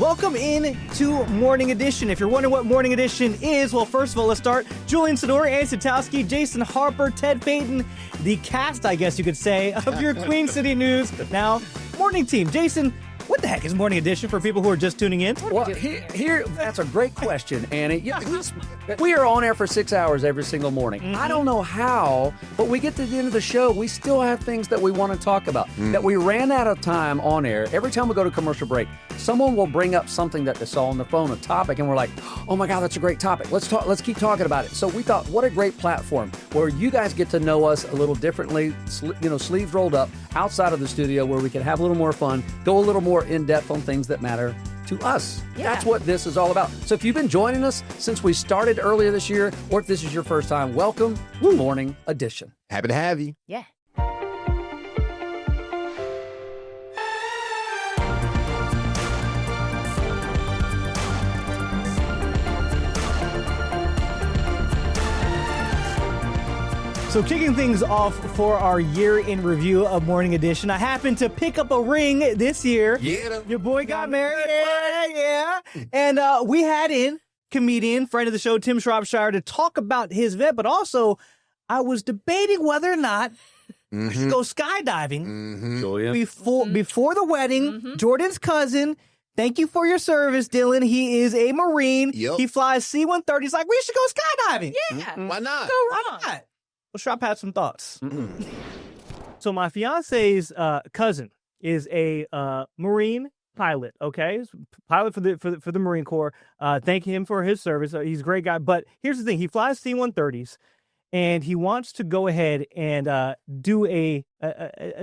welcome in to Morning Edition. If you're wondering what Morning Edition is, well, first of all, let's start. Julian Sonora, Ann Satowski, Jason Harper, Ted Payton, the cast, I guess you could say, of your Queen City News. Now, morning team. Jason, what the heck is Morning Edition for people who are just tuning in? Well, here that's a great question, Annie. We are on air for 6 hours every single morning. Mm-hmm. I don't know how, but we get to the end of the show, we still have things that we want to talk about. That we ran out of time on air. Every time we go to commercial break, someone will bring up something that they saw on the phone, a topic, and we're like, oh my God, that's a great topic. Let's keep talking about it. So we thought, what a great platform where you guys get to know us a little differently, sleeves rolled up, outside of the studio, where we can have a little more fun, go a little more in-depth on things that matter to us. Yeah. That's what this is all about. So if you've been joining us since we started earlier this year, or if this is your first time, welcome to Morning Edition. Happy to have you. Yeah. So kicking things off for our year in review of Morning Edition, I happened to pick up a ring this year. Yeah. Your boy got married. Yeah. And we had in comedian, friend of the show, Tim Shropshire, to talk about his event, but also I was debating whether or not I should go skydiving before the wedding. Jordan's cousin. Thank you for your service, Dylan. He is a Marine. Yep. He flies C-130. He's like, we should go skydiving. Yeah. Why not? Go Why wrong. not? Well, Shrop had some thoughts. So my fiance's cousin is a Marine pilot. Okay, pilot for the Marine Corps. Thank him for his service. He's a great guy. But here's the thing: he flies C-130s, and he wants to go ahead and do a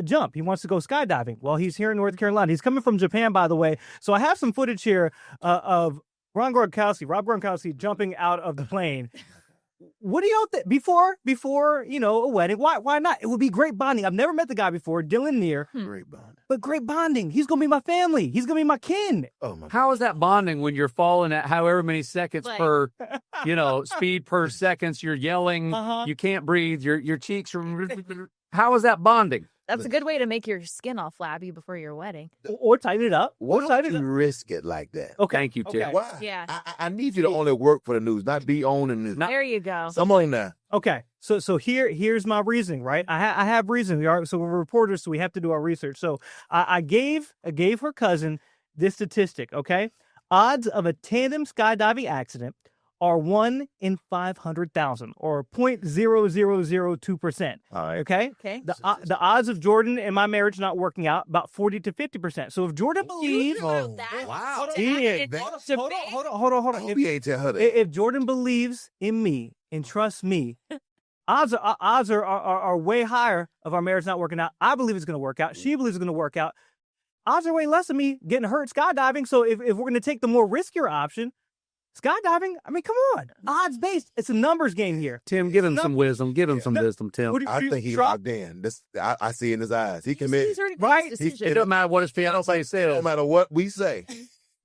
jump. He wants to go skydiving. Well, he's here in North Carolina. He's coming from Japan, by the way. So I have some footage here of Rob Gronkowski jumping out of the plane. What do y'all think before a wedding? Why not? It would be great bonding. I've never met the guy before, Dylan Neer. Great bond. But great bonding. He's gonna be my family. He's gonna be my kin. Oh my. How is that bonding when you're falling at however many seconds per, speed per seconds? You're yelling. You can't breathe. Your cheeks are. How is that bonding? That's a good way to make your skin all flabby before your wedding. Or tighten it up. Why don't you risk it like that? Okay. Thank you, Tim. Okay. Why? Yeah. I need you to only work for the news, not be on the news. There you go. Come on now. Okay. So here's my reasoning, right? I have reason. So we're reporters, so we have to do our research. So I gave her cousin this statistic. Okay, odds of a tandem skydiving accident are 1 in 500,000, or 0.0002%. All right. Okay. Okay. The odds of Jordan and my marriage not working out, about 40 to 50%. So if Jordan believes, Wow. hold on. Hope you ain't tell her that. If Jordan believes in me and trusts me, odds are way higher of our marriage not working out. I believe it's going to work out. She believes it's going to work out. Odds are way less of me getting hurt skydiving. So if we're going to take the more riskier option, skydiving, I mean, come on. Odds based. It's a numbers game here. Tim, give him some wisdom. Give him some wisdom, Tim. I think he's locked in. This I see in his eyes. He committed. Right? It doesn't matter what his fiance says. No matter what we say,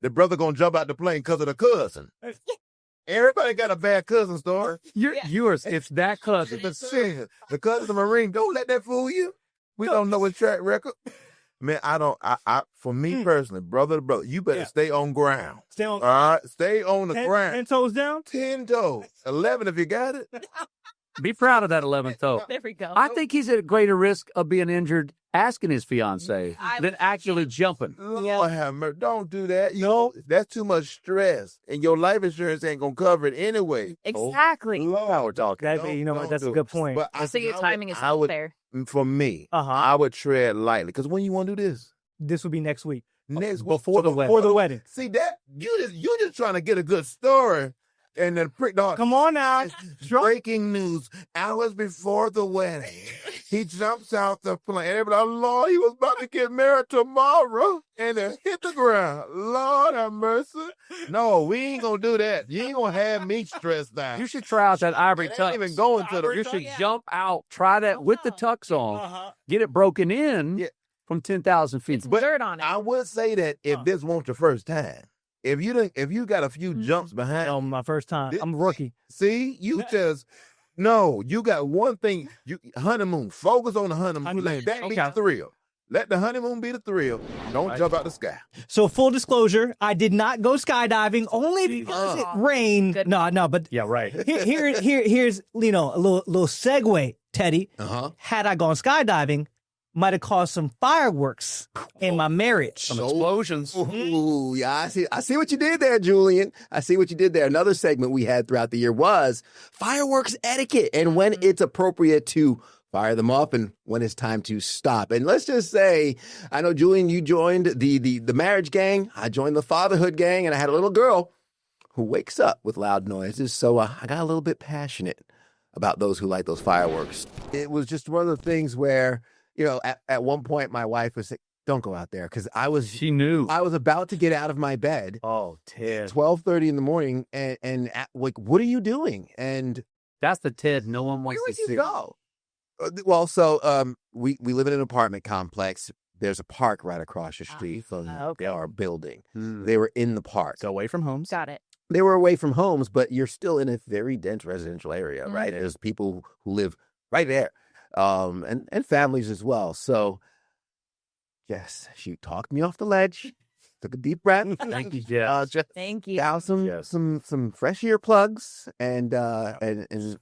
the brother gonna jump out the plane because of the cousin. Everybody got a bad cousin story. Yours, it's that cousin. The cousin's a Marine. Don't let that fool you. We don't know his track record. Man, for me personally, brother to brother, you better stay on ground. Stay on. All right? Stay on the ground. 10 toes down? 10 toes. 11 if you got it. Be proud of that 11th toe. There we go. I think he's at greater risk of being injured asking his fiance than actually jumping. Lord have mercy. Don't do that. That's too much stress. And your life insurance ain't going to cover it anyway. Exactly. Lord, we're talking. That's a good point. But So your timing is fair. For me, I would tread lightly. Because when you want to do this? This will be next week. Before the wedding. See that? You just trying to get a good story. And then come on now. Breaking news. Hours before the wedding. He jumps out the plane. Everybody, Lord, he was about to get married tomorrow. And then hit the ground. Lord have mercy. No, we ain't going to do that. You ain't going to have me stressed out. You should try out that ivory tux. Even going to the. You should jump out. Try that with the tux on. Get it broken in from 10,000 feet. But dirt on it. I would say that if this won't your first time. If you got a few jumps behind. Oh, my first time. I'm a rookie. See, you got one thing. Honeymoon. Focus on the honeymoon. That be the thrill. Let the honeymoon be the thrill. Don't jump out the sky. So full disclosure, I did not go skydiving only because it rained. Good. No, but Yeah, right. here's a little segue, Teddy. Uh-huh. Had I gone skydiving, might have caused some fireworks in my marriage. Some explosions. Ooh, yeah, I see what you did there, Julian. I see what you did there. Another segment we had throughout the year was fireworks etiquette and when it's appropriate to fire them off and when it's time to stop. And let's just say, I know, Julian, you joined the marriage gang. I joined the fatherhood gang, and I had a little girl who wakes up with loud noises. So I got a little bit passionate about those who light those fireworks. It was just one of the things where, at one point my wife was like, don't go out there, because She knew. I was about to get out of my bed, Oh, Ted. 12:30 in the morning, and like, what are you doing? And That's the Ted no one where wants would to you see. go? Well, so we live in an apartment complex. There's a park right across the street from okay. our building. Hmm. They were in the park. So away from homes. Got it. They were away from homes, but you're still in a very dense residential area, right? There's people who live right there, and families as well. So, yes, she talked me off the ledge, took a deep breath, Thank you, Jeff. just Thank you. down Yes. some fresh earplugs and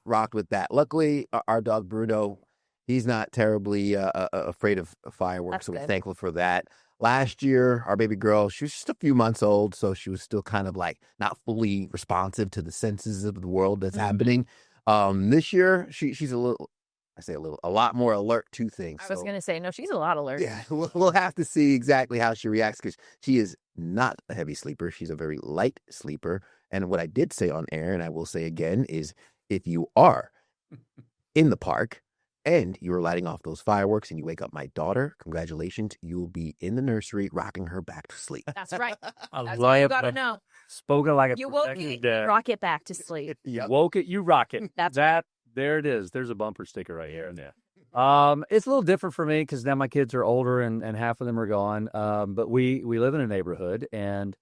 rocked with that. Luckily, our dog Bruno, he's not terribly afraid of fireworks, That's so we're good. thankful for that. Last year, our baby girl, she was just a few months old, so she was still kind of like not fully responsive to the senses of the world that's happening. This year, she's a lot more alert to things. I was so- going to say, no, she's a lot alert. yeah, we'll have to see exactly how she reacts, because she is not a heavy sleeper. She's a very light sleeper. And what I did say on air, and I will say again, is if you are in the park and you are lighting off those fireworks and you wake up my daughter, congratulations, you will be in the nursery rocking her back to sleep. That's right. I That's what love you got to it. know. Spoken like a You woke protected it, dad. rock it back to sleep. You woke it, you rock it. That's There it is. There's a bumper sticker right here. It's a little different for me because now my kids are older and half of them are gone. But we live in a neighborhood, and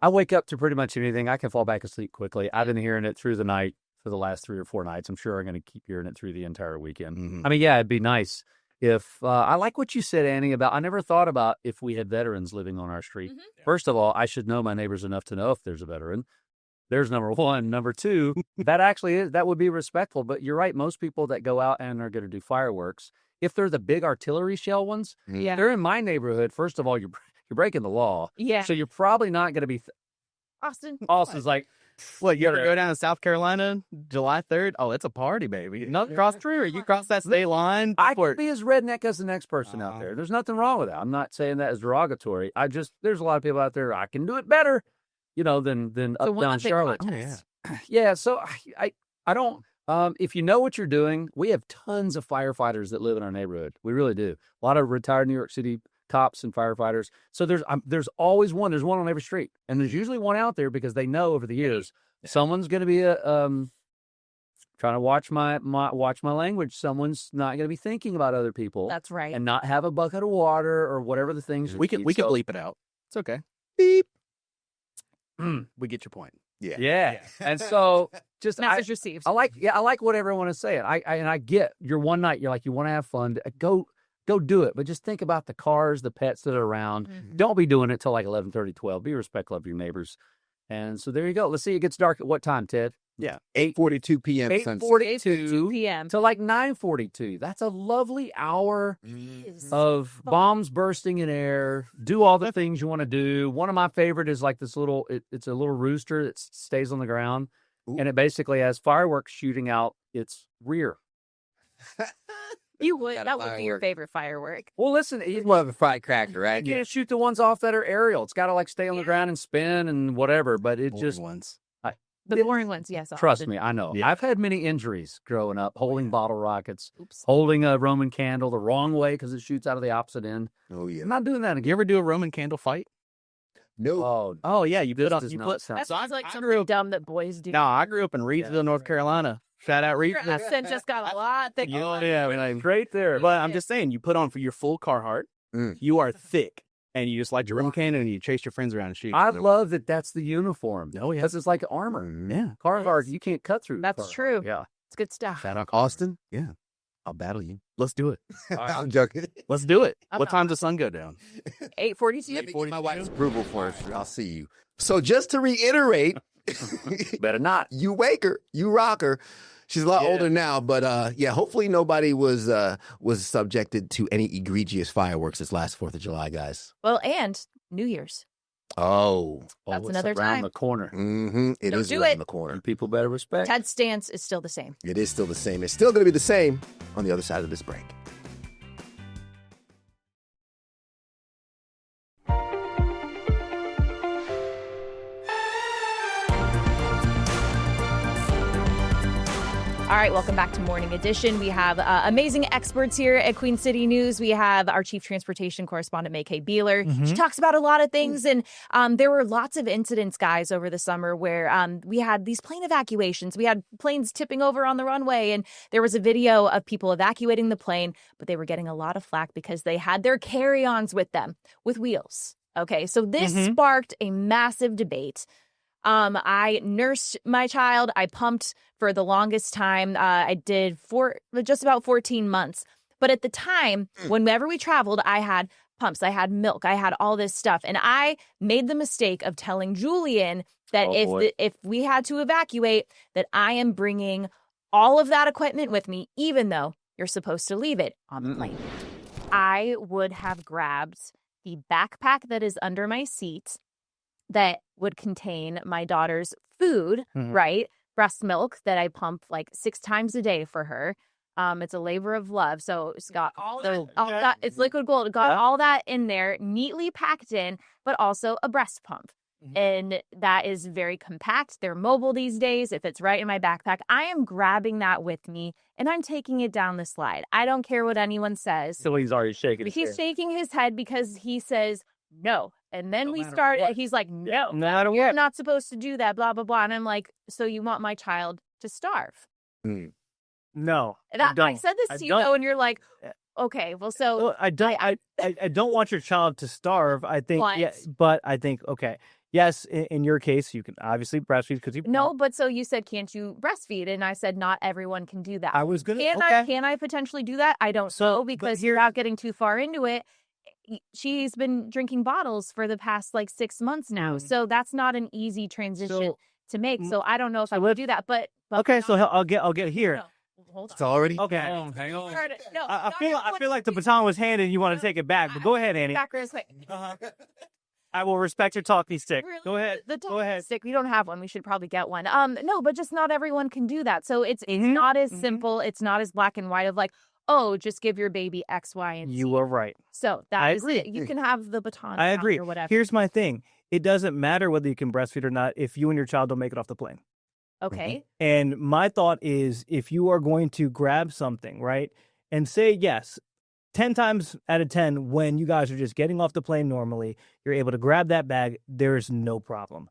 I wake up to pretty much anything. I can fall back asleep quickly. I've been hearing it through the night for the last 3 or 4 nights. I'm sure I'm going to keep hearing it through the entire weekend. Mhm. I mean, yeah, it'd be nice if I like what you said, Annie, about I never thought about if we had veterans living on our street. First of all, I should know my neighbors enough to know if there's a veteran. There's number one. Number two, that would be respectful. But you're right. Most people that go out and are going to do fireworks, if they're the big artillery shell ones, Yeah. they're in my neighborhood. First of all, you're breaking the law. Yeah. So you're probably not going to be. Austin. Austin's like, What, you ever Yeah. go down to South Carolina July 3rd? Oh, it's a party, baby. Not cross the street, or you cross that state line. I for- could be as redneck as the next person out there. There's nothing wrong with that. I'm not saying that as derogatory. There's a lot of people out there. I can do it better, than So up one down of the Charlotte. contests. Yeah. So I don't. If you know what you're doing, we have tons of firefighters that live in our neighborhood. We really do. A lot of retired New York City cops and firefighters. So there's always one. There's one on every street, and there's usually one out there because they know over the years someone's going to be trying to watch my language. Someone's not going to be thinking about other people. That's right. And not have a bucket of water or whatever the things we can So- bleep it out. It's okay. Beep. We get your point. Yeah. And so just Message received. I like what everyone is saying. I get your one night. You're like, you want to have fun. Go do it. But just think about the cars, the pets that are around. Mhm. Don't be doing it till like 11:30, 12. Be respectful of your neighbors. And so there you go. Let's see. It gets dark at what time, Ted? 8:42 p.m. sunset. 8:42 p.m. to like 9:42. That's a lovely hour Is of fun. bombs bursting in air. Do all the things you want to do. One of my favorite is like this little. It's a little rooster that stays on the ground, and it basically has fireworks shooting out its rear. You would. Got a That would be your firework. favorite firework. Well, listen, It's more of a firecracker, right? you can't shoot the ones off that are aerial. It's got to like stay on the ground and spin and whatever. But it Boring just ones. The boring ones, yes. trust Austin. me, I know. Yeah. I've had many injuries growing up, holding bottle rockets, Oops. holding a Roman candle the wrong way because it shoots out of the opposite end. Oh yeah. I'm not doing that You again. ever do a Roman candle fight? No. Oh, Oh yeah, you this put on. does You not put. sound. That So I- sounds like I something grew up- dumb that boys do. No, I grew up in Reedsville, North Carolina. Shout out Your Reedsville. accent just got a lot thicker. Oh yeah, like, Straight there. but I'm just saying, you put on for your full Carhartt. Mm. You are thick, and you just light your Roman candle and you chase your friends around and shoot. I love that that's the uniform. Oh yeah, Because it's like armor. Mhm. yeah. Carhartt, you can't cut through. That's Carhartt. true. Yeah. It's good stuff. Shout out Austin? Yeah. I'll battle you. Let's do it. I'm joking. Let's do it. I'm What not- time does the sun go down? 8:42. Let me get my wife's approval first. I'll see you. So just to reiterate, Better not. you wake her, you rock her. She's a lot older now, but yeah, hopefully nobody was subjected to any egregious fireworks this last 4th of July, guys. Well, and New Year's. Oh, That's it's another around time. the corner. it Don't is do around it. the corner. And people better respect. Ted's stance is still the same. It is still the same. It's still going to be the same on the other side of this break. All right, welcome back to Morning Edition. We have amazing experts here at Queen City News. We have our chief transportation correspondent, May K. Beeler. She talks about a lot of things. And there were lots of incidents, guys, over the summer where we had these plane evacuations. We had planes tipping over on the runway. And there was a video of people evacuating the plane, but they were getting a lot of flack because they had their carry-ons with them with wheels. Okay, so this sparked a massive debate. I nursed my child. I pumped for the longest time. I did for just about 14 months. But at the time, whenever we traveled, I had pumps. I had milk. I had all this stuff. And I made the mistake of telling Julian that if we had to evacuate, that I am bringing all of that equipment with me, even though you're supposed to leave it on the plane. I would have grabbed the backpack that is under my seat that would contain my daughter's food, right? Breast milk that I pump like 6 times a day for her. It's a labor of love. So it's got all that. It's liquid gold. It got all that in there, neatly packed in, but also a breast pump. And that is very compact. They're mobile these days. If it's right in my backpack, I am grabbing that with me and I'm taking it down the slide. I don't care what anyone says. So he's already shaking his He's head. shaking his head because he says no. And then we start, he's like, no, matter you're what. not supposed to do that, blah, blah, blah. And I'm like, so you want my child to starve? No, I don't. said this I to you, don't. though, and you're like, okay, well, so Well, I don't. I don't want your child to starve. I think. But- Yeah, but I think okay. Yes, in your case, you can obviously breastfeed because you. no, but so you said, can't you breastfeed? And I said, not everyone can do that. I was gonna. Can I potentially do that? I don't So, know but because here- without getting too far into it, she's been drinking bottles for the past like 6 months now. So that's not an easy transition So- to make. So I don't know if I would do that. But Okay, so I'll get here. No, hold on. It's already. Okay. Hang on. No, I not feel everyone like the can do baton was handed and you want to No, take it back, but go ahead, Annie. Back real quick. I will respect your talking stick. Really? Go ahead. The Go ahead. stick. We don't have one. We should probably get one. No, but just not everyone can do that. So it's Mhm, not as mhm. simple. It's not as black and white of like, oh, just give your baby X, Y, and Z. You are right. So I that is agree. it. You can have the baton. I out agree. Or whatever. Here's my thing. It doesn't matter whether you can breastfeed or not if you and your child don't make it off the plane. Okay. And my thought is if you are going to grab something, right, and say yes, 10 times out of 10, when you guys are just getting off the plane normally, you're able to grab that bag, there's no problem.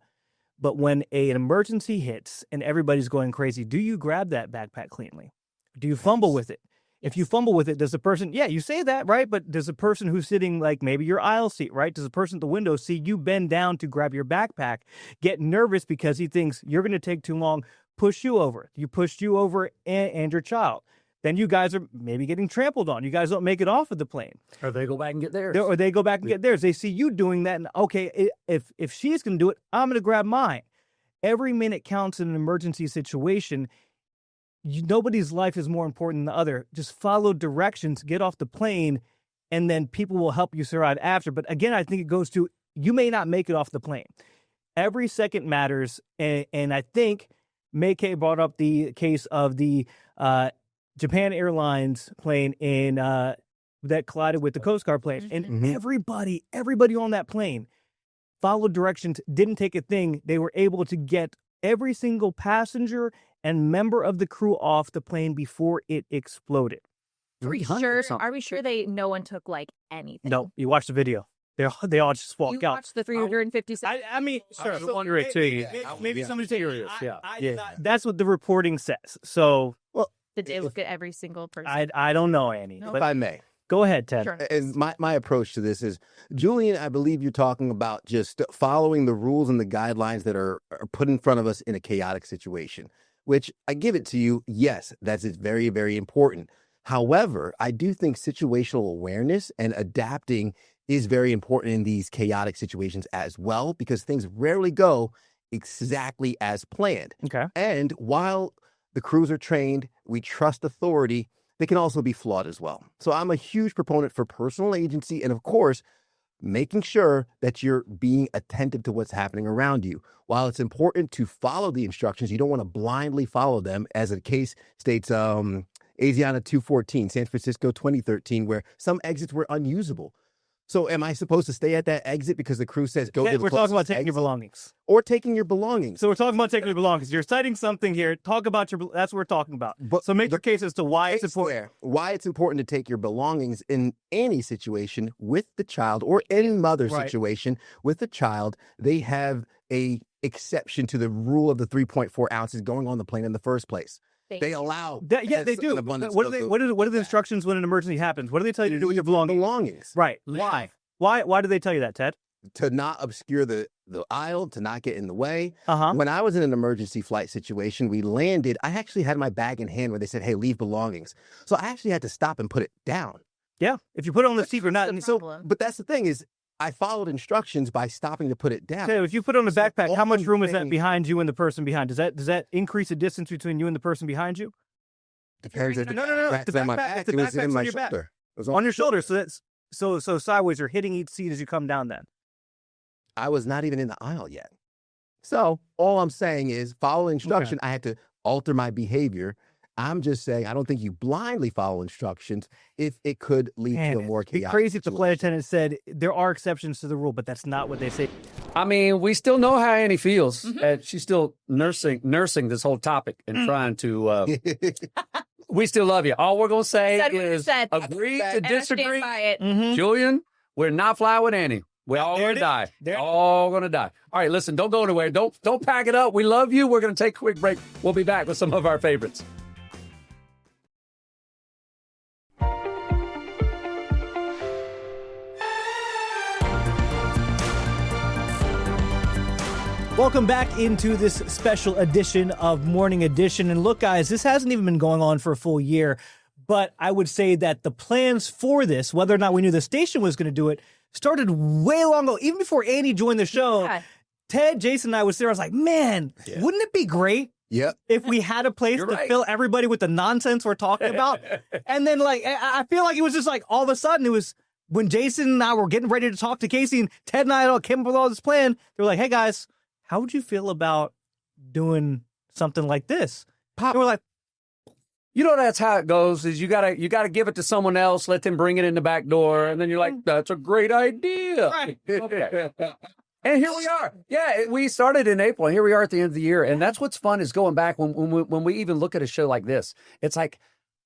But when an emergency hits and everybody's going crazy, do you grab that backpack cleanly? Do you fumble with it? If you fumble with it, does the person, yeah, you say that, right? But does the person who's sitting like maybe your aisle seat, right? Does the person at the window see you bend down to grab your backpack, get nervous because he thinks you're going to take too long, push you over? You pushed you over and your child. Then you guys are maybe getting trampled on. You guys don't make it off of the plane. Or they go back and get theirs. Or they go back and get theirs. They see you doing that. And okay, if she's going to do it, I'm going to grab mine. Every minute counts in an emergency situation. Nobody's life is more important than the other. Just follow directions, get off the plane, and then people will help you survive after. But again, I think it goes to you may not make it off the plane. Every second matters. And I think May Kay brought up the case of the Japan Airlines plane in that collided with the Coast Guard plane. And everybody on that plane followed directions, didn't take a thing. They were able to get every single passenger and member of the crew off the plane before it exploded. 300 Sure. Are we sure no one took like anything? No, you watch the video. They all just walk You out. watched the 357. I mean, I was wondering too. maybe somebody take Curious, yeah. That's what the reporting says. So Did they look at every single person? I don't know, Annie. No. If But I may. go ahead, Ted. Sure. And my approach to this is, Julian, I believe you're talking about just following the rules and the guidelines that are put in front of us in a chaotic situation, which I give it to you. Yes, that's very, very important. However, I do think situational awareness and adapting is very important in these chaotic situations as well, because things rarely go exactly as planned. Okay. And while the crews are trained, we trust authority, they can also be flawed as well. So I'm a huge proponent for personal agency and, of course, making sure that you're being attentive to what's happening around you. While it's important to follow the instructions, you don't want to blindly follow them, as the case states Asiana 214, San Francisco 2013, where some exits were unusable. So am I supposed to stay at that exit because the crew says go to the We're talking about closest taking your exit? belongings. Or taking your belongings. So we're talking about taking your belongings. You're citing something here. Talk about that's what we're talking about. But So make the your case as to why it's important. There, why it's important to take your belongings in any situation with the child, or any mother Right. situation with the child. They have a exception to the rule of the 3.4 ounces going on the plane in the first place. They allow Yeah, they an do. abundance What of are they? the- What are the instructions when an emergency happens? What do they tell you to do with your belongings? belongings. Right. Why? Why do they tell you that, Ted? To not obscure the aisle, to not get in the way. Uh-huh. When I was in an emergency flight situation, we landed. I actually had my bag in hand when they said, "Hey, leave belongings." So I actually had to stop and put it down. Yeah. If you put it on the seat or not. And so, Problem. But that's the thing is, I followed instructions by stopping to put it down. Ted, if you put it on the So backpack, how much one room is that thing- behind you and the person behind? Does that increase the distance between you and the person behind you? Depends if No. It's The on my backpack- back. the It was backpack's in my on your back. shoulder. It was On your shoulder. So that's so sideways. You're hitting each seat as you come down. Then. I was not even in the aisle yet. So all I'm saying is, follow instruction. I had to alter my behavior. I'm just saying, I don't think you blindly follow instructions if it could lead to a more It'd be chaotic crazy if the situation. flight attendant said there are exceptions to the rule, but that's not what they say. I mean, we still know how Annie feels. And she's still nursing this whole topic and trying to. We still love you. All we're gonna say Said what you is said. agree to And I stand disagree. by it. Julian, we're not flying with Annie. We're all There gonna it die. is. There- All gonna die. All right, listen, don't go anywhere. Don't pack it up. We love you. We're gonna take a quick break. We'll be back with some of our favorites. Welcome back into this special edition of Morning Edition. And look, guys, this hasn't even been going on for a full year, but I would say that the plans for this, whether or not we knew the station was going to do it, started way long ago. Even before Annie joined the show, Yeah. Ted, Jason, and I was there. I was like, man, wouldn't it be great Yep. if we had a place You're to right. fill everybody with the nonsense we're talking about? And then, like, I feel like it was just like all of a sudden it was when Jason and I were getting ready to talk to Casey, and Ted and I all came up with all this plan. They were like, hey, guys, how would you feel about doing something like this? They were like, You know that's how it goes. Is you gotta give it to someone else, let them bring it in the back door, and then you're like, that's a great idea. Right. Okay. And here we are. Yeah, we started in April, and here we are at the end of the year. And that's what's fun is going back when we even look at a show like this. It's like,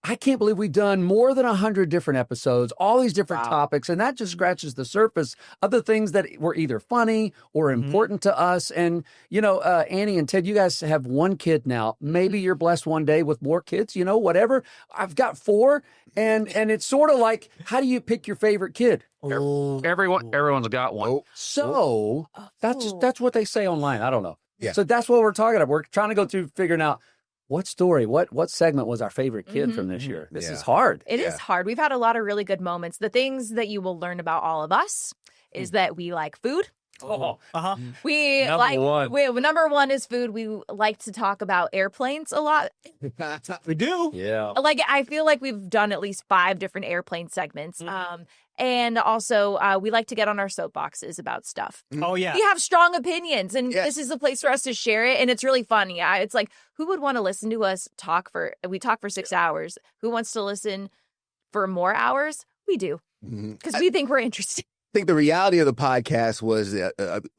I can't believe we've done more than 100 different episodes, all these different topics, and that just scratches the surface of the things that were either funny or important to us. And, you know, Annie and Ted, you guys have one kid now. Maybe you're blessed one day with more kids, you know, whatever. I've got 4, and it's sort of like, how do you pick your favorite kid? Everyone's got one. So that's what they say online. I don't know. Yeah. So that's what we're talking about. We're trying to go through figuring out what story, what segment was our favorite kid from this year. This is hard. It is hard. We've had a lot of really good moments. The things that you will learn about all of us is that we like food. Oh, uh-huh. We Number like one. number one is food. We like to talk about airplanes a lot. We do. yeah. Like I feel like we've done at least 5 different airplane segments. And also we like to get on our soapboxes about stuff. Oh, yeah. We have strong opinions, and Yes. this is the place for us to share it. And it's really fun. Yeah, it's like, who would want to listen to us talk we talk for 6 hours? Who wants to listen for more hours? We do, because we think we're interesting. I think the reality of the podcast was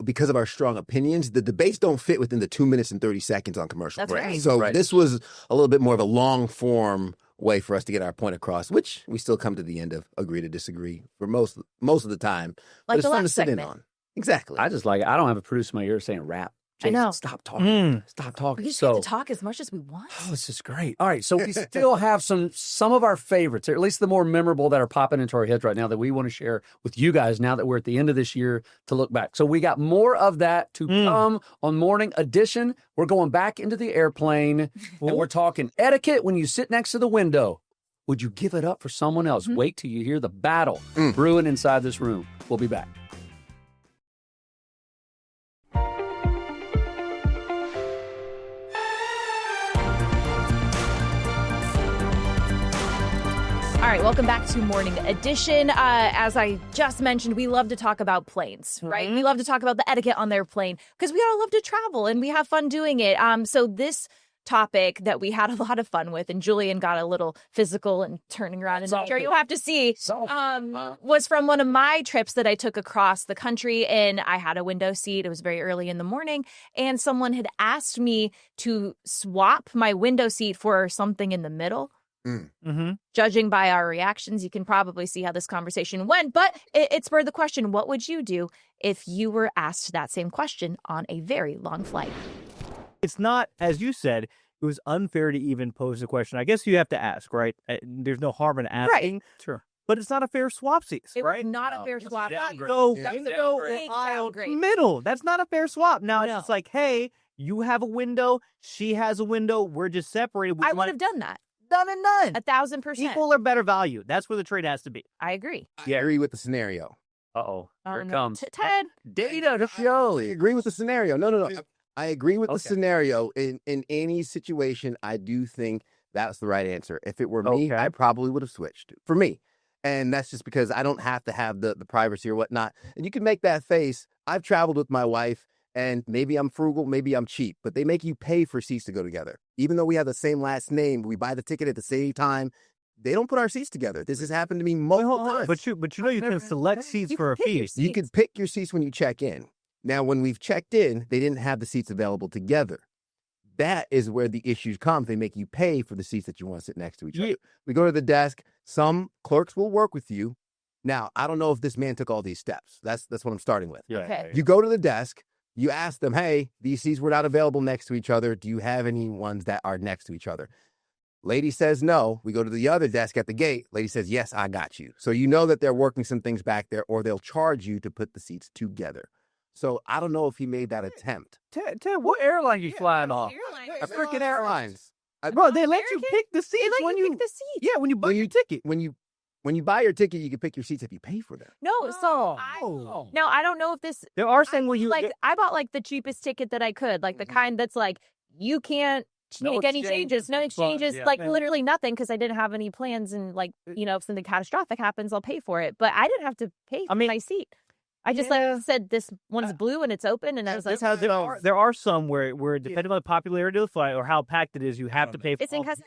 because of our strong opinions, the debates don't fit within the 2 minutes and 30 seconds on commercial That's break. right. So Right. this was a little bit more of a long form way for us to get our point across, which we still come to the end of agree to disagree for most of the time. But Like it's the fun last to sit segment. in on. Exactly. I just like it. I don't have a producer in my ear saying rap. I know. Jason, stop talking. Stop We talking. just So, get to talk as much as we want. oh, this is great. All right, so we still have some of our favorites, or at least the more memorable that are popping into our heads right now that we want to share with you guys now that we're at the end of this year to look back. So we got more of that to come on Morning Edition. We're going back into the airplane, and we're talking etiquette when you sit next to the window. Would you give it up for someone else? Mhm. Wait till you hear the battle brewing inside this room. We'll be back. All right, welcome back to Morning Edition. As I just mentioned, we love to talk about planes, right? We love to talk about the etiquette on their plane because we all love to travel and we have fun doing it. So this topic that we had a lot of fun with, and Julian got a little physical and turning around, and I'm sure you'll have to see, was from one of my trips that I took across the country, and I had a window seat. It was very early in the morning, and someone had asked me to swap my window seat for something in the middle. Judging by our reactions, you can probably see how this conversation went, but it spurred the question, what would you do if you were asked that same question on a very long flight? It's not, as you said, it was unfair to even pose the question. I guess you have to ask, right? There's no harm in asking. Sure. But it's not a fair swap seat, It right? was not a fair swap. Go Big aisle downgrade. middle. That's not a fair swap. Now No. it's like, hey, you have a window, she has a window, we're just separated. I would have done that. done and done. 1,000%. Equal or better value. That's where the trade has to be. I agree. I agree with the scenario. Uh-oh. Here it No. comes. Ted, Data to show. I agree with the scenario. No. I agree with the Okay. scenario. In any situation, I do think that's the right answer. If it were me, Okay. I probably would have switched for me. And that's just because I don't have to have the privacy or whatnot. And you can make that face. I've traveled with my wife, and maybe I'm frugal, maybe I'm cheap, but they make you pay for seats to go together. Even though we have the same last name, we buy the ticket at the same time. They don't put our seats together. This has happened to me multiple times. But you know you can select seats for a pick your fee. seat. You can pick your seats when you check in. Now, when we've checked in, they didn't have the seats available together. That is where the issues come. They make you pay for the seats that you want to sit next to each other. We go to the desk. Some clerks will work with you. Now, I don't know if this man took all these steps. That's what I'm starting with. Okay. You go to the desk. You ask them, hey, these seats were not available next to each other. Do you have any ones that are next to each other? Lady says no. We go to the other desk at the gate. Lady says, yes, I got you. So you know that they're working some things back there, or they'll charge you to put the seats together. So I don't know if he made that attempt. Ted, what airline you flying off? A freaking airlines. Bro, they let you American? pick the They seats let when you you pick the seat. Yeah, when you buy your ticket. When you buy your ticket, you can pick your seats if you pay for them. No, so Oh. now I don't know if this There are saying when you I bought like the cheapest ticket that I could, like the kind that's like you can't No make any exchanges, changes, no fun, exchanges, yeah. like Yeah. literally nothing because I didn't have any plans and like if something catastrophic happens, I'll pay for it. But I didn't have to pay for I mean- my seat. I just Yeah. like said this one's blue and it's open, and I was like, That's how there are some where depending on the popularity of the flight or how packed it is, you have to pay for it's in all- because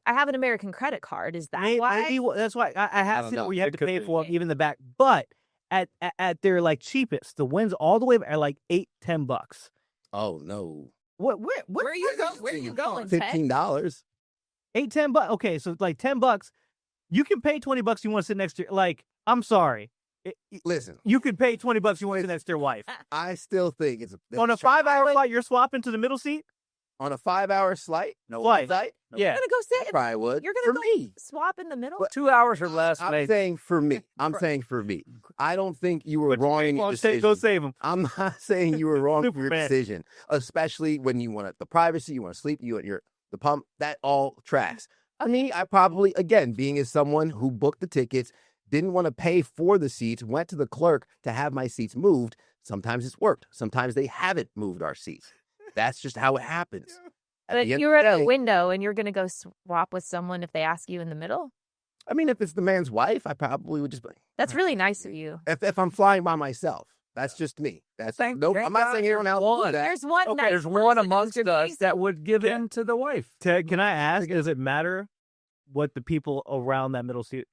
I have an American credit card. Is that why? Maybe that's why I have don't seen it know. where you have It to could pay be. for them, even in the back. But at their like cheapest, the wins all the way are like $8-10. Oh no. What Where are you going? Where are you going? Ted? $15. $8-10? Okay, so like $10, you can pay $20 you want to sit next to like, I'm sorry. Listen, You can pay $20 you want to sit next to your wife. I still think it's On a 5-hour flight, you're swapping to the middle seat? on a 5-hour flight. Flight. Flight? You're Yeah. gonna go I sit. probably would. You're for gonna go me. swap in the middle. But- 2 hours or less, I'm mate. saying for me. I'm saying for me. I don't think you were wrong in your decision. Go save them. I'm not saying you were wrong for your Superman. decision, especially when you want the privacy, you want to sleep, you want the pump. That all tracks. I probably, again, being as someone who booked the tickets, didn't want to pay for the seats, went to the clerk to have my seats moved. Sometimes it's worked. Sometimes they haven't moved our seats. That's just how it happens. But the end you're of the at a day- window and you're gonna go swap with someone if they ask you in the middle. I mean, if it's the man's wife, I probably would just be. That's really nice of you. If I'm flying by myself, that's just me. That's nope. I'm not saying everyone else will do that. There's one. Okay, nice there's one person amongst who's us that would give in to the wife. Ted, can I ask, does it matter what the people around that middle seat,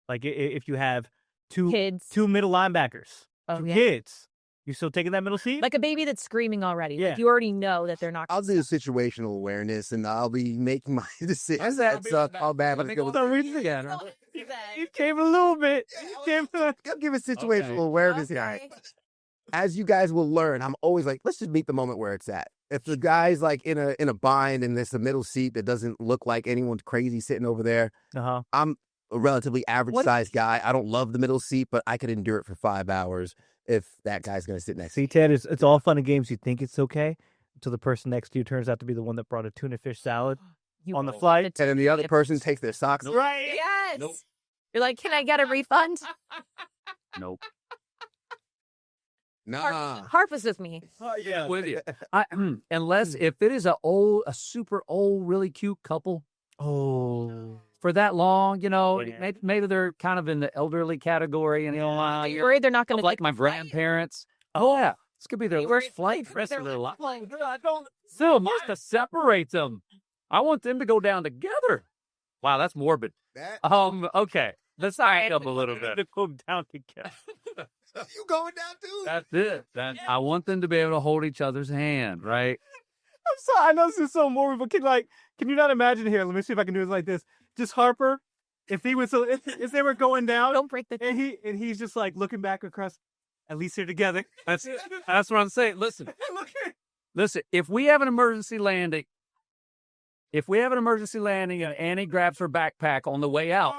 like if you have two kids. middle linebackers, Oh, two yeah. kids, you still taking that middle seat? Like a baby that's screaming already. Yeah. Like you already know that they're not. I'll do situational awareness, and I'll be making my decisions. that? That's how bad Let it's me going. go read it again. You came a little bit. I'll give it situational awareness here. Okay. As you guys will learn, I'm always like, let's just meet the moment where it's at. If the guy's like in a bind and there's a middle seat that doesn't look like anyone's crazy sitting over there, Uh-huh. I'm a relatively average sized guy. I don't love the middle seat, but I could endure it for 5 hours if that guy's going to sit next to See, me. Ted, it's all fun and games. You think it's okay until the person next to you turns out to be the one that brought a tuna fish salad. You on the won't. flight. And then the other person takes their socks. Right. Yes. Nope. You're like, can I get a refund? Nope. Nah. Harp was with me. Oh, yeah. With you. Unless if it is a super old, really cute couple Oh. for that long, Yeah. maybe they're kind of in the elderly category, and You're worried they're not going to like my grandparents. Oh yeah, this could be their last flight for the rest of their life. Still, must to separate them. I want them to go down together. Wow, that's morbid. Okay, let's back up a little bit. To go down together. You going down too? That's it. I want them to be able to hold each other's hand, right? I'm sorry. I know this is so morbid, but can you not imagine here? Let me see if I can do it like this. Just Harper, if he was if they were going down, Don't break the. and he's just like looking back across. At least they're together. That's what I'm saying. Listen, if we have an emergency landing, and Annie grabs her backpack on the way out,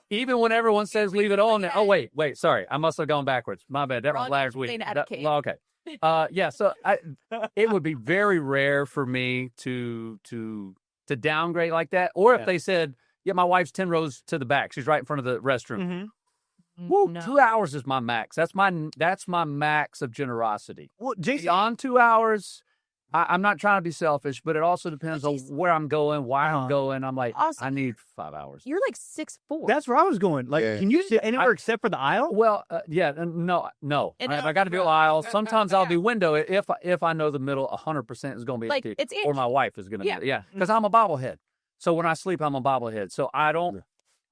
even when everyone says leave it on there. Oh, wait, sorry. I must have gone backwards. My bad. That was last week. Okay. Yeah, so it would be very rare for me to downgrade like that. Or if they said, yeah, my wife's 10 rows to the back. She's right in front of the restroom. Mm-hmm. Woo, No. 2 hours is my max. That's my max of generosity. Well, Jason, Beyond 2 hours, I'm not trying to be selfish, but it also depends on where I'm going, why I'm going. I'm like, Also- I need 5 hours. You're like 6'4". that's where I was going. Like, Yeah. can you sit anywhere except for the aisle? Well, no. And I got to do aisle. Sometimes I'll do window if I know the middle 100% is going to be Like, empty, it's or inch. my wife is going to. Yeah. Because I'm a bobblehead. So when I sleep, I'm a bobblehead. So I don't.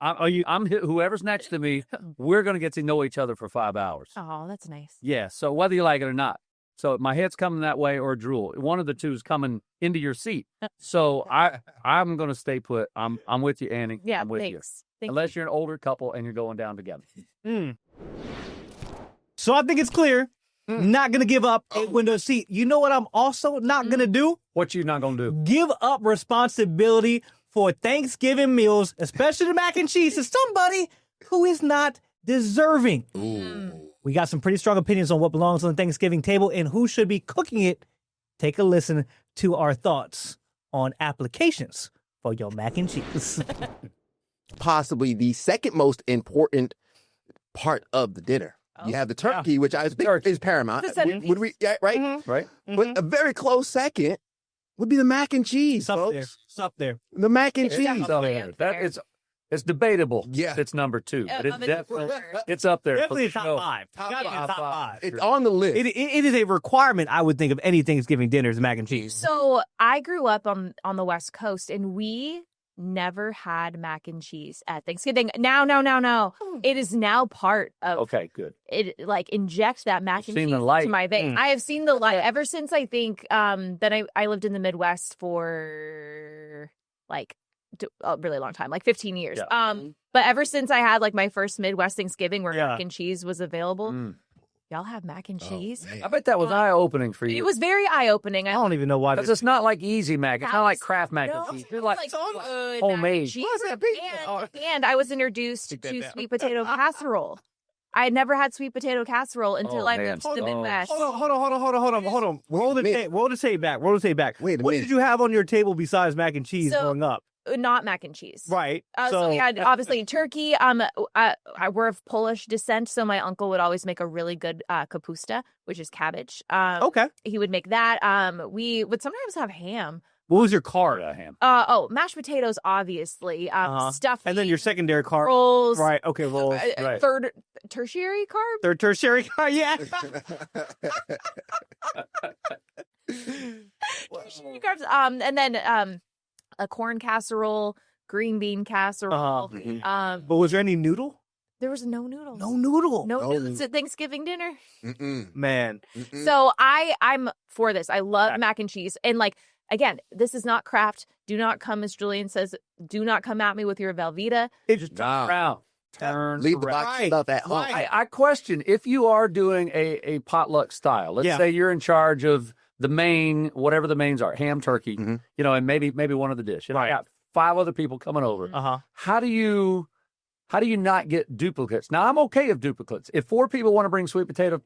I'm whoever's next to me. We're going to get to know each other for 5 hours. Oh, that's nice. Yeah. So whether you like it or not. So my head's coming that way or drool. One of the two is coming into your seat. So I'm going to stay put. I'm with you, Annie. Yeah, I'm with you. thanks. Thank Unless you're an older couple and you're going down together. So I think it's clear. Not gonna give up a window seat. You know what I'm also not gonna do? What you not going to do? Give up responsibility for Thanksgiving meals, especially the mac and cheese, to somebody who is not deserving. We got some pretty strong opinions on what belongs on the Thanksgiving table and who should be cooking it. Take a listen to our thoughts on applications for your mac and cheese. Possibly the second most important part of the dinner. You have the turkey, which I think is paramount. The centerpiece. Would we, yeah, right? Right? But a very close second would be the mac and cheese, It's up folks. there. It's up there. The mac and cheese. definitely up there. It's debatable. Yeah. It's number 2, but it's I'm in definitely order. it's up there. Definitely for top sure. 5. Gotta be top 5. It's on the list. It is a requirement, I would think, of any Thanksgiving dinner is mac and cheese. So I grew up on the West Coast, and we never had mac and cheese at Thanksgiving. Now. It is now part of Okay, good. it. Like inject that mac and Seen cheese the light. to my veins. I have seen the light ever since I think that I lived in the Midwest for like a really long time, like 15 years. Yeah. But ever since I had like my first Midwest Thanksgiving where Yeah. mac and cheese was available, y'all have mac and cheese. I bet that was eye-opening for you. It was very eye-opening. I don't even know why. Because it's not like easy mac. It's not like Kraft mac No, and cheese. It's like good homemade. mac and cheese. What's that pizza? And I was introduced Take that to down. sweet potato casserole. I had never had sweet potato casserole until Oh, I man. moved to the Oh. Midwest. Hold on. Roll the tape back. Roll the tape back. Wait a What minute. did you have on your table besides mac and cheese So- growing up? Not mac and cheese. Right. So we had obviously turkey. We're of Polish descent, so my uncle would always make a really good kapusta, which is cabbage. Okay. He would make that. We would sometimes have ham. What was your card? ham. Mashed potatoes, obviously. Stuffing. And then your secondary card. rolls. Right. Okay. Rolls. Right. Third tertiary carb. Third tertiary card. Yeah. Tertiary carbs. And then a corn casserole, green bean casserole. But was there any noodle? There was no noodles. No noodle. No No. noodles at Thanksgiving dinner. Mm-mm. Man. Mm-mm. So I'm for this. I love mac and cheese. And like, again, this is not Kraft. Do not come, as Julian says, do not come at me with your Velveeta. It's Nah. Around. Turns Leave the around. box Right. stuff at home. I question if you are doing a potluck style. Let's Yeah. say you're in charge of the main, whatever the mains are, ham, turkey, Mhm. and maybe one of the dish. And I Right. got 5 other people coming over. Uh-huh. How do you not get duplicates? Now I'm okay with duplicates. If 4 people want to bring sweet potato,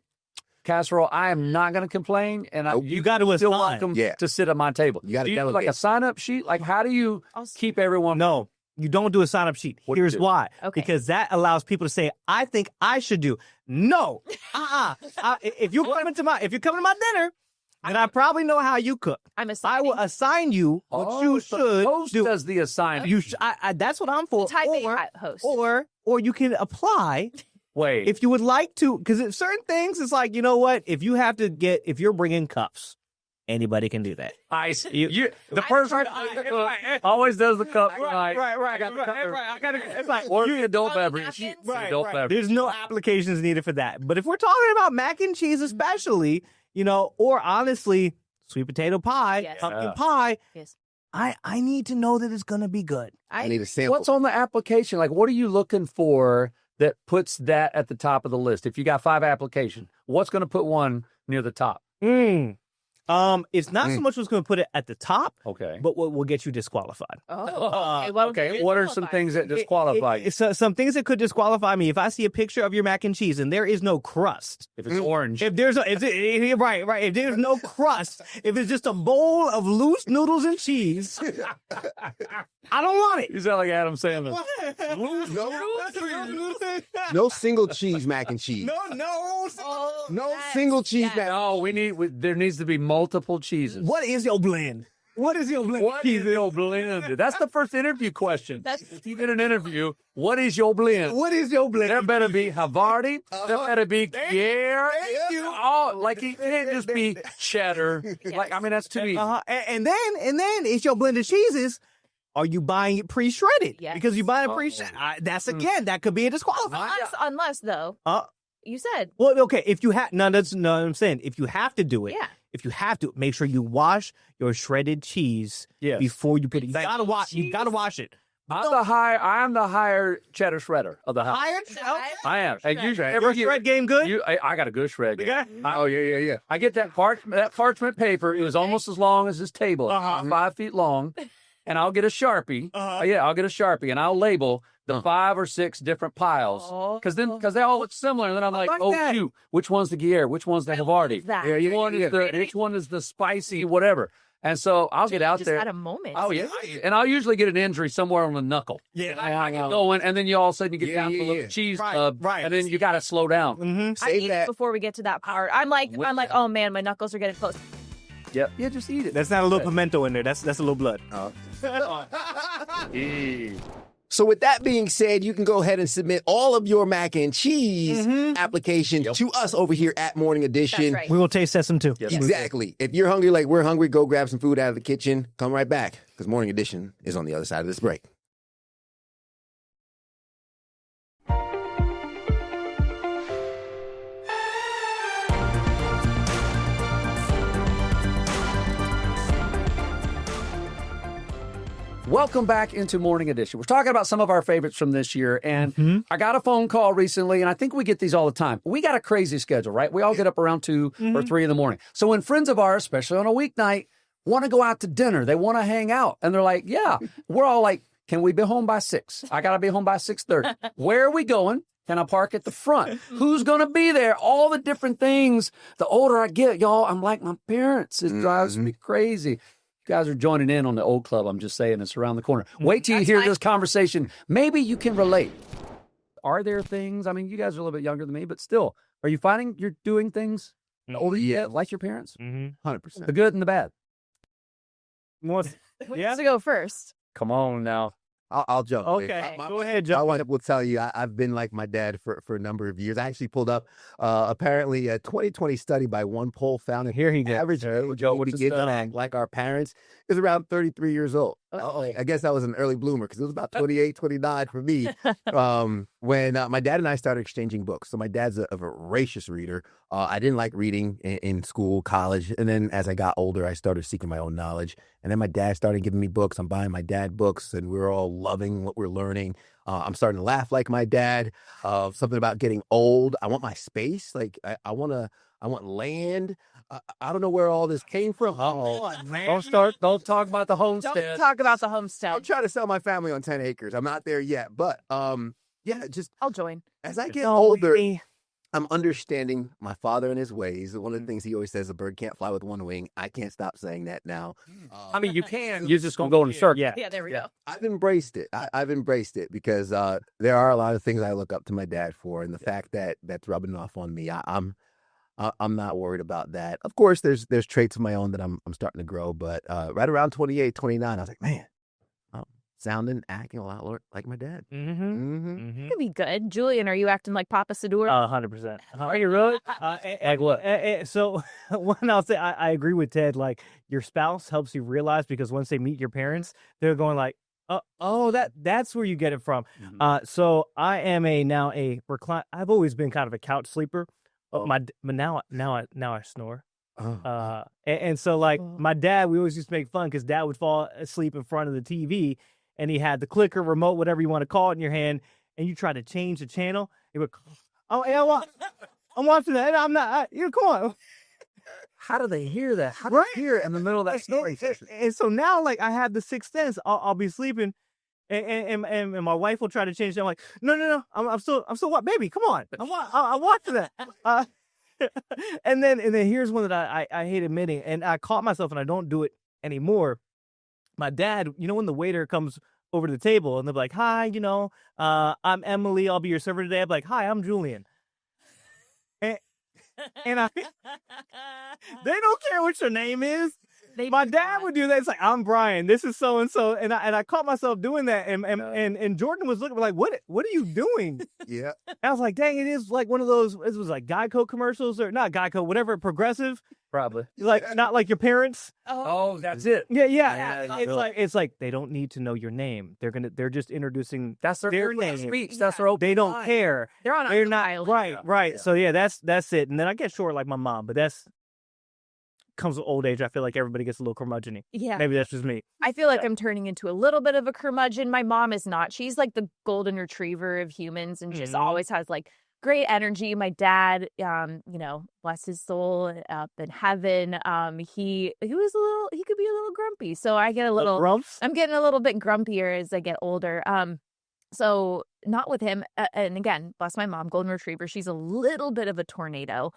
casserole, I am not going to complain. And You got to still assign. welcome Yeah. to sit at my table. You gotta Do delegate. like a sign-up sheet? Like, how do you keep everyone? No, you don't do a sign up sheet. What do you Here's do? why. Okay. Because that allows people to say, I think I should do. No. If you're coming to my dinner, then I probably know how you cook. I'm I assigning. will assign you what Oh, you so should host do. does the assignment. You that's what I'm for. Type A host. Or you can apply Wait. if you would like to, because certain things, it's like, you know what? If you're bringing cups, anybody can do that. I see. You- The person always does the cup. Right. right. I got the cup. I got it's like, Or the adult beverage. napkins? The adult beverage. There's no applications needed for that. But if we're talking about mac and cheese, especially, or honestly, sweet potato pie, Yes. pumpkin pie, Yes. I need to know that it's gonna be good. I need a sample. What's on the application? Like, what are you looking for that puts that at the top of the list? If you got 5 applications, what's going to put one near the top? It's not so much what's gonna put it at the top, Okay. but what will get you disqualified. Okay. What are some things that disqualify you? It's some things that could disqualify me. If I see a picture of your mac and cheese and there is no crust, If it's orange. if there's right, if there's no crust, if it's just a bowl of loose noodles and cheese, I don't want it. You sound like Adam Sandler. No single cheese mac and cheese. No single cheese mac. No, there needs to be multiple cheeses. What is your blend? What is your blend? What is your blend? That's the first interview question. That's- If you get an interview, what is your blend? What is your blend? There better be Havarti. There better be Gruyere. Oh, like it can't just be cheddar. Like, I mean, that's too easy. And then it's your blended cheeses. Are you buying it pre-shredded? Yes. Because you buy it pre-shredded. That's again, that could be a disqualifier. Unless though, Uh, you said. well, okay, if you have I'm saying if you have to do it, Yeah. if you have to, make sure you wash your shredded cheese Yes. before you put it. You Thank gotta you. wash. You gotta wash it. I'm the higher cheddar shredder of the house. I am. And usually Your every year, shred game good. I got a good shred. game. Okay. Oh yeah. I get that parchment paper. It was almost as long as this table, Uh-huh. 5 feet long, and I'll get a Sharpie. I'll get a Sharpie, and I'll label the 5 or 6 different piles because they all look similar. And then I'm like, like oh that. shoot, which one's the Gruyere? Which one's the Havarti? That. Which one is the spicy whatever? And so I'll get out Just there. had a moment. Oh yeah, and I'll usually get an injury somewhere on the knuckle. Yeah. I get going, and then you all of a sudden you get down to the little cheese Right, tub, right. and then you got to slow down. Mm-hmm. I Save eat that. before we get to that part. I'm like, oh man, my knuckles are getting close. Yep. Yeah, just eat it. That's not a little pimento in there. That's a little blood. So with that being said, you can go ahead and submit all of your mac and cheese applications to us over here at Morning Edition. That's right. We will taste sesame too. Yes. Exactly. If you're hungry like we're hungry, go grab some food out of the kitchen. Come right back because Morning Edition is on the other side of this break. Welcome back into Morning Edition. We're talking about some of our favorites from this year, and I got a phone call recently, and I think we get these all the time. We got a crazy schedule, right? We all get up around 2 or 3 in the morning. So when friends of ours, especially on a weeknight, want to go out to dinner, they want to hang out, and they're like, yeah, we're all like, can we be home by 6? I got to be home by 6:30. Where are we going? Can I park at the front? Who's going to be there? All the different things. The older I get, y'all, I'm like my parents. It drives me crazy. You guys are joining in on the old club. I'm just saying it's around the corner. Wait till you hear this conversation. Maybe you can relate. Are there things? I mean, you guys are a little bit younger than me, but still, are you finding you're doing things the older you get, like your parents? 100%. The good and the bad. Who wants to go first? Come on now. I'll jump. Okay. Go ahead, I Joe. will tell you, I've been like my dad for a number of years. I actually pulled up apparently a 2020 study by one poll found that Here he goes. average Joe when he gets like our parents is around 33 years old. I guess I was an early bloomer because it was about 28, 29 for me when my dad and I started exchanging books. So my dad's a voracious reader. I didn't like reading in school, college. And then as I got older, I started seeking my own knowledge. And then my dad started giving me books. I'm buying my dad books and we're all loving what we're learning. I'm starting to laugh like my dad. Something about getting old. I want my space. Like I want land. I don't know where all this came from. Don't talk about the homestead. Don't talk about the I'm homestead. trying to sell my family on 10 acres. I'm not there yet. But yeah, just I'll join. as I get older, I'm understanding my father and his ways. One of the things he always says, a bird can't fly with one wing. I can't stop saying that now. I mean, you can. You're just gonna go in a circle. Yeah. Yeah, there we go. I've embraced it. I've embraced it because there are a lot of things I look up to my dad for, and the fact that that's rubbing off on me, I'm not worried about that. Of course, there's traits of my own that I'm starting to grow, but right around 28, 29, I was like, man, I'm sounding, acting a lot like my dad. Mm-hmm. Could be good. Julian, are you acting like Papa Sador? 100%. Are you really? Like what? So when I'll say I agree with Ted, like your spouse helps you realize because once they meet your parents, they're going like, that's where you get it from. So I am now a recline. I've always been kind of a couch sleeper. But now I snore. And so like my dad, we always used to make fun because dad would fall asleep in front of the TV and he had the clicker, remote, whatever you want to call it in your hand, and you try to change the channel. It would, I'm watching that. And I'm not, come on. How do they hear that? How do they hear it in the middle of that snoring session? And so now, like, I have the sixth sense. I'll be sleeping, and my wife will try to change it. I'm like, no, I'm still what, baby? Come on, I'm watching that. And then here's one that I hate admitting, and I caught myself, and I don't do it anymore. My dad, when the waiter comes over to the table and they're like, hi, I'm Emily, I'll be your server today. I'm like, hi, I'm Julian. And they don't care what your name is. My dad would do that. It's like, I'm Brian. This is so and so, and I caught myself doing that. And Jordan was looking like, what are you doing? Yeah. And I was like, dang, it is like one of those. It was like Geico commercials or not Geico, whatever, Progressive. Probably. Like not like your parents. Oh, that's it. Yeah. It's like they don't need to know your name. They're just introducing That's their name. speech. That's their open They don't line. care. They're not Right. So yeah, that's it. And then I get short like my mom, but that's comes with old age. I feel like everybody gets a little curmudgeon-y. Yeah. Maybe that's just me. I feel like I'm turning into a little bit of a curmudgeon. My mom is not. She's like the golden retriever of humans and just always has like great energy. My dad, bless his soul, up in heaven. He could be a little grumpy. So I get a little grumps. I'm getting a little bit grumpier as I get older. So not with him. And again, bless my mom, golden retriever. She's a little bit of a tornado.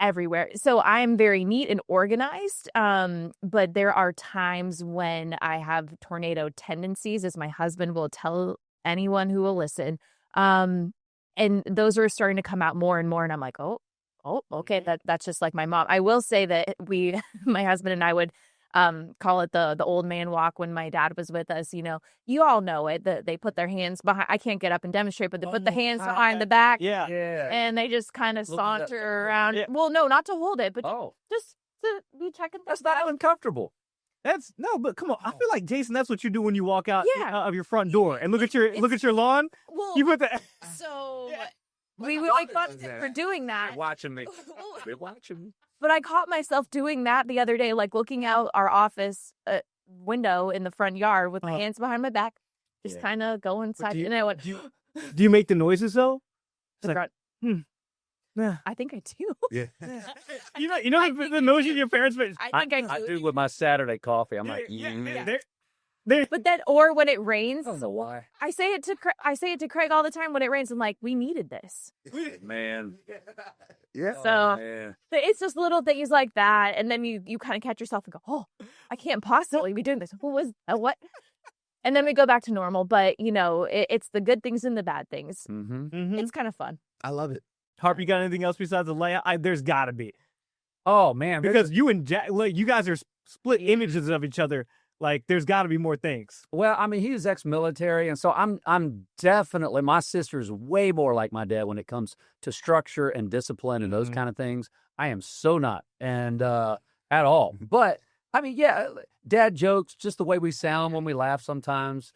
Everywhere. So I'm very neat and organized. But there are times when I have tornado tendencies, as my husband will tell anyone who will listen. And those are starting to come out more and more. And I'm like, oh, okay. That's just like my mom. I will say that my husband and I would call it the old man walk when my dad was with us. You all know it. They put their hands behind. I can't get up and demonstrate, but they put the hands behind the back. Yeah. And they just kind of saunter around. Yeah. Well, no, not to hold it, but Oh, just to be checking. that's not uncomfortable. But come on. I feel like Jason, that's what you do when you walk out of your front door and look at your lawn. Well, You put the so we would make fun for doing that. Watching me. They're watching me. But I caught myself doing that the other day, like looking out our office window in the front yard with my hands behind my back, just kind of go inside. And I went, do you make the noises though? It's like, yeah. I think I do. Yeah. You know the noises your parents make. I think I do. I do with my Saturday coffee. I'm like, But then, or when it rains, I don't know why. I say it to Craig all the time. When it rains, I'm like, we needed this. Man. Yeah. So Man. it's just little things like that, and then you kind of catch yourself and go, oh, I can't possibly be doing this. What? And then we go back to normal. But it's the good things and the bad things. Mm-hmm. It's kind of fun. I love it. Harp, you got anything else besides the layout? There's got to be. Oh, man. Because you and Jack, you guys are split images of each other. Like, there's got to be more things. Well, I mean, he was ex-military, and so I'm definitely, my sister's way more like my dad when it comes to structure and discipline and those kind of things. I am so not, and at all. But, I mean, yeah, dad jokes, just the way we sound when we laugh sometimes,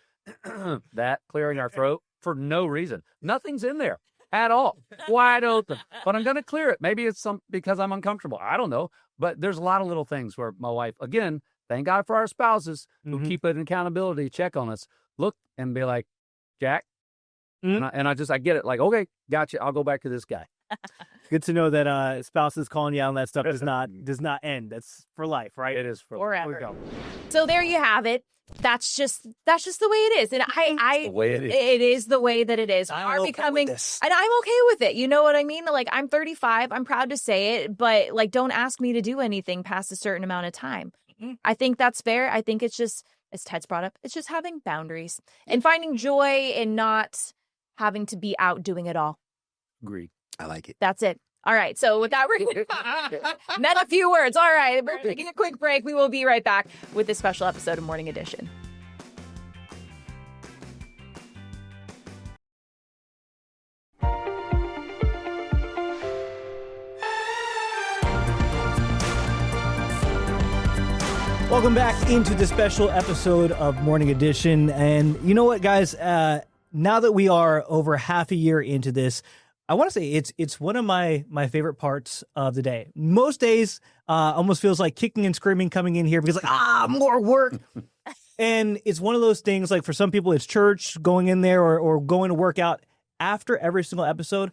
that clearing our throat for no reason. Nothing's in there at all. Wide open. But I'm going to clear it. Maybe it's because I'm uncomfortable. I don't know. But there's a lot of little things where my wife, again, thank God for our spouses who keep an accountability check on us. Look and be like, Jack. And I get it. Like, okay, gotcha. I'll go back to this guy. Good to know that spouses calling you out on that stuff does not end. That's for life, right? It is for Forever. There we go. So there you have it. That's just the way it is, and the way it is. It is the way that it is. I'm Are okay becoming, with this. and I'm okay with it. You know what I mean? Like, I'm 35. I'm proud to say it, but like, don't ask me to do anything past a certain amount of time. I think that's fair. I think it's just, as Ted's brought up, it's just having boundaries and finding joy in not having to be out doing it all. Agreed. I like it. That's it. All right. So with that, we're going to met a few words. All right. We're taking a quick break. We will be right back with this special episode of Morning Edition. Welcome back into the special episode of Morning Edition. And you know what, guys? Now that we are over half a year into this, I want to say it's one of my favorite parts of the day. Most days almost feels like kicking and screaming coming in here because more work. And it's one of those things, like for some people it's church, going in there or going to work out. After every single episode,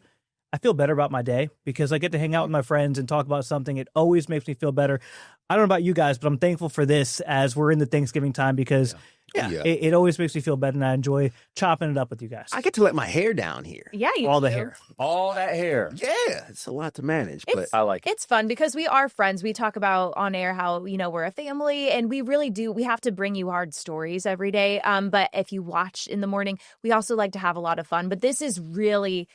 I feel better about my day because I get to hang out with my friends and talk about something. It always makes me feel better. I don't know about you guys, but I'm thankful for this as we're in the Thanksgiving time because it always makes me feel better, and I enjoy chopping it up with you guys. I get to let my hair down here. Yeah, you All the do. hair. All that hair. Yeah, it's a lot to manage, but I like it. It's fun because we are friends. We talk about on air how, you know, we're a family, and we really do. We have to bring you hard stories every day. But if you watch in the morning, we also like to have a lot of fun. But this is really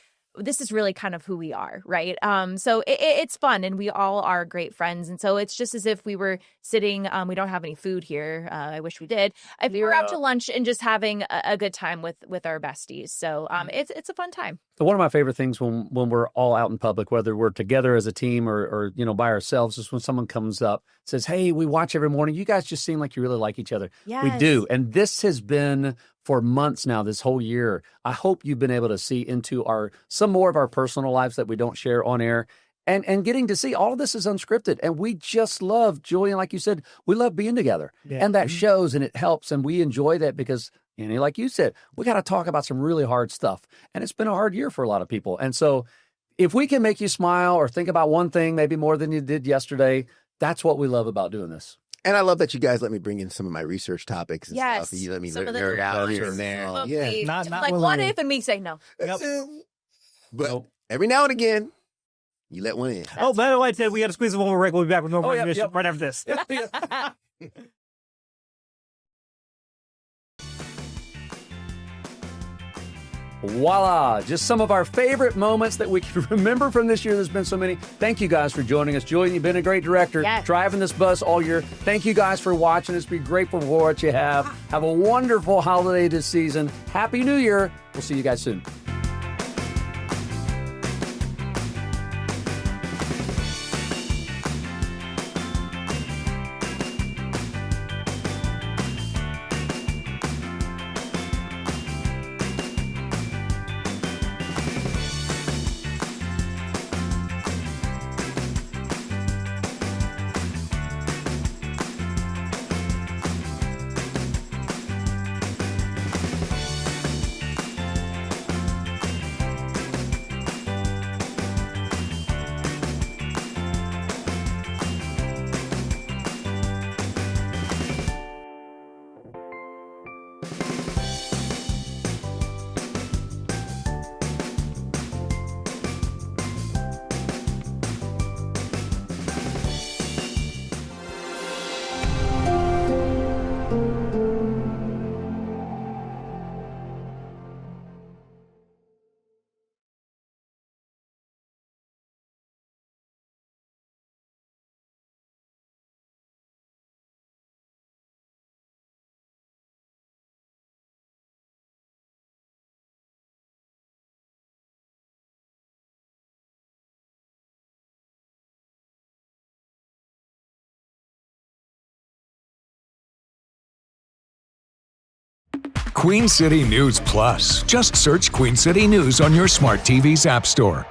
kind of who we are, right? So it's fun, and we all are great friends. And so it's just as if we were sitting, we don't have any food here. I wish we did. If we were out to lunch and just having a good time with our besties. So it's a fun time. One of my favorite things when we're all out in public, whether we're together as a team or you know, by ourselves, is when someone comes up, says, "Hey, we watch every morning. You guys just seem like you really like each other." We Yes. do. And this has been for months now, this whole year. I hope you've been able to see into some more of our personal lives that we don't share on air. And getting to see all of this is unscripted. And we just love, Julian, like you said, we love being together. Yeah. And that shows and it helps. And we enjoy that because, Annie, like you said, we got to talk about some really hard stuff. And it's been a hard year for a lot of people. And so if we can make you smile or think about one thing, maybe more than you did yesterday, that's what we love about doing this. and I love that you guys let me bring in some of my research topics and Yes. stuff. You let me Some of the nerd out here Sure. and there. Oh, Yeah. please. Not like, what willingly. if? And me say no. But every now and again, you let one in. Oh, by the way, Ted, we got to squeeze one more break. We'll be back with more yep, information yep. right after this. Voila! Just some of our favorite moments that we can remember from this year. There's been so many. Thank you guys for joining us. Julian, you've been a great director. Yes. Driving this bus all year. Thank you guys for watching us. Be grateful for what you have. Have a wonderful holiday this season. Happy New Year. We'll see you guys soon. Queen City News Plus. Just search Queen City News on your smart TV's app store.